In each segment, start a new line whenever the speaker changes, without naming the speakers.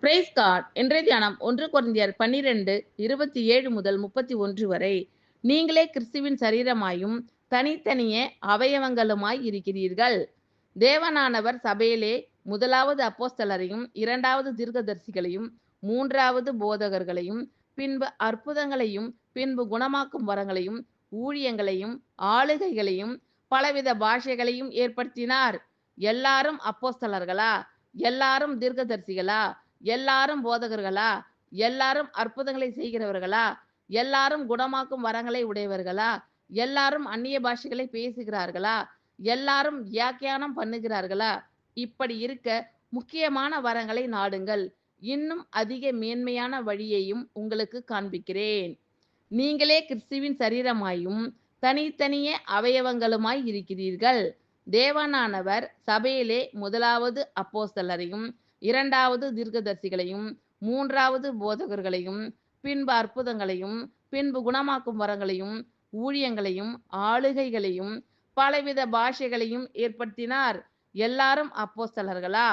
Price God. இன்றைய தியானம் 1 கொரிந்தியர் 12:27 முதல் 31 வரை. நீங்களே கிறிஸ்துவின் சரீரமாயும் தனித்தனியே அவயவங்களுமாய் இருக்கிறீர்கள். தேவனானவர் சபையிலே முதலாவது அப்போஸ்தலரையும், இரண்டாவது தீர்க்கதரிசிகளையும், மூன்றாவது போதகர்களையும், பின்பு அற்புதங்களையும், பின்பு குணமாக்கும் வரங்களையும், ஊழியங்களையும், ஆளுகைகளையும், பலவித பாஷைகளையும் ஏற்படுத்தினார். எல்லாரும் அப்போஸ்தலர்களா? எல்லாரும் தீர்க்கதரிசிகளா? எல்லாரும் போதகர்களா? எல்லாரும் அற்புதங்களை செய்கிறவர்களா? எல்லாரும் குணமாக்கும் வரங்களை உடையவர்களா? எல்லாரும் அந்நிய பாஷைகளை பேசுகிறார்களா? எல்லாரும் வியாக்கியானம் பண்ணுகிறார்களா? இப்படி இருக்க முக்கியமான வரங்களை நாடுங்கள். இன்னும் அதிக மேன்மையான வழியையும் உங்களுக்கு காண்பிக்கிறேன். நீங்களே கிறிஸ்துவின் சரீரமாயும் தனித்தனியே அவயவங்களுமாய் இருக்கிறீர்கள். தேவனானவர் சபையிலே முதலாவது அப்போஸ்தலரையும், இரண்டாவது தீர்க்கதரிசிகளையும், மூன்றாவது போதகர்களையும், பின்பு அற்புதங்களையும், பின்பு குணமாக்கும் வரங்களையும், ஊழியங்களையும், ஆளுகைகளையும், பலவித பாஷைகளையும் ஏற்படுத்தினார். எல்லாரும் அப்போஸ்தலர்களா?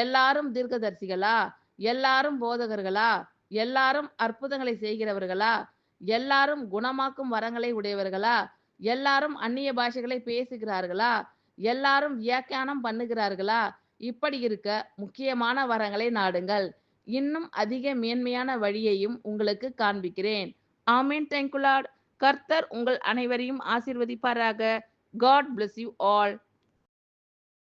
எல்லாரும் தீர்க்கதரிசிகளா? எல்லாரும் போதகர்களா? எல்லாரும் அற்புதங்களை செய்கிறவர்களா? எல்லாரும் குணமாக்கும் வரங்களை உடையவர்களா? எல்லாரும் அந்நிய பாஷைகளை பேசுகிறார்களா? எல்லாரும் வியாக்கியானம் பண்ணுகிறார்களா? இப்படி இருக்க முக்கியமான வரங்களை நாடுங்கள். இன்னும் அதிக மேன்மையான வழியையும் உங்களுக்கு காண்பிக்கிறேன். ஆமென். Thank you Lord. கர்த்தர் உங்கள் அனைவரையும் ஆசீர்வதிப்பாராக. God bless you all.